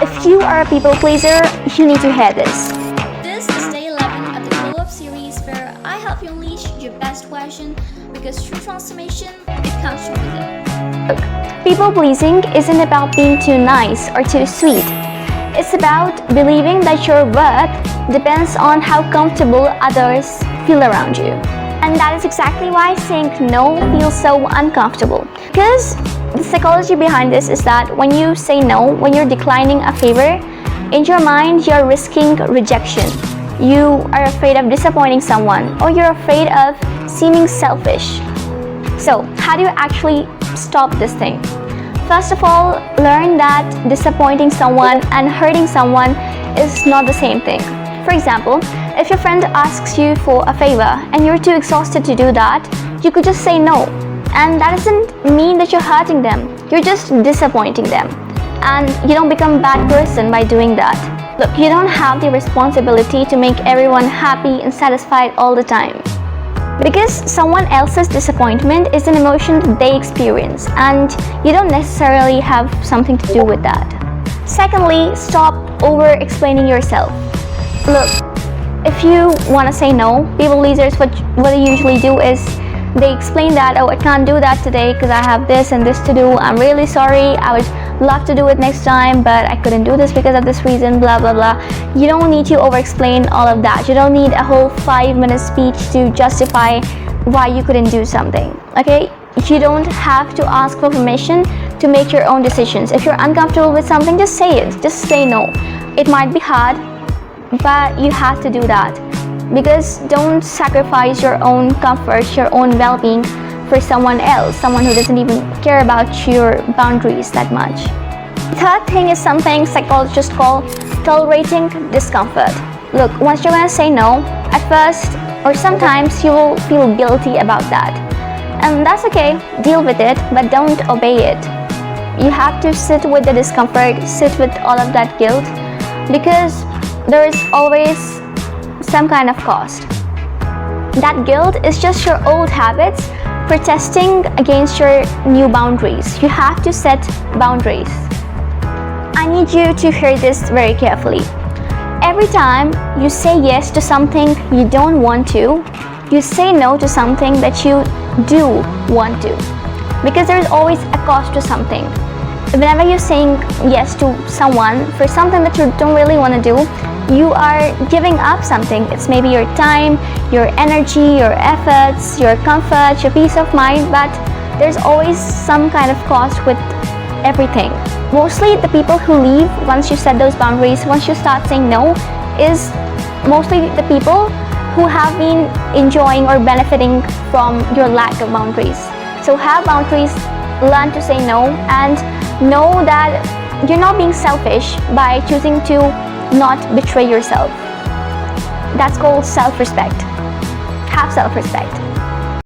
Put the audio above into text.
If you are a people pleaser, you need to hear this. This is day 11 of the Glow Up series where I help you unleash your best version because true transformation, it comes from within. Look, people pleasing isn't about being too nice or too sweet. It's about believing that your worth depends on how comfortable others feel around you. And that is exactly why saying no feels so uncomfortable. Because the psychology behind this is that when you say no, when you're declining a favor, in your mind you're risking rejection. You are afraid of disappointing someone, or you're afraid of seeming selfish. So, how do you actually stop this thing? First of all, learn that disappointing someone and hurting someone is not the same thing. For example, if your friend asks you for a favor and you're too exhausted to do that, you could just say no. And that doesn't mean that you're hurting them, you're just disappointing them. And you don't become a bad person by doing that. Look, you don't have the responsibility to make everyone happy and satisfied all the time. Because someone else's disappointment is an emotion that they experience, and you don't necessarily have something to do with that. Secondly, stop over-explaining yourself. Look, if you want to say no, people pleasers, what they usually do is they explain that, oh, I can't do that today because I have this and this to do. I'm really sorry. I would love to do it next time, but I couldn't do this because of this reason, blah, blah, blah. You don't need to over-explain all of that. You don't need a whole 5-minute speech to justify why you couldn't do something, okay? You don't have to ask for permission to make your own decisions. If you're uncomfortable with something, just say it. Just say no. It might be hard, but you have to do that. Because don't sacrifice your own comfort, your own well-being for someone else, someone who doesn't even care about your boundaries that much. Third thing is something psychologists call tolerating discomfort. Look, once you're gonna say no, at first or sometimes you will feel guilty about that. And that's okay, deal with it, but don't obey it. You have to sit with the discomfort, sit with all of that guilt, because there is always some kind of cost. That guilt is just your old habits protesting against your new boundaries. You have to set boundaries. I need you to hear this very carefully. Every time you say yes to something you don't want to, you say no to something that you do want to. Because there is always a cost to something. Whenever you're saying yes to someone for something that you don't really want to do, you are giving up something. It's maybe your time, your energy, your efforts, your comfort, your peace of mind, but there's always some kind of cost with everything. Mostly the people who leave once you set those boundaries, once you start saying no, is mostly the people who have been enjoying or benefiting from your lack of boundaries. So have boundaries, learn to say no, and know that you're not being selfish by choosing to not betray yourself. That's called self-respect. Have self-respect.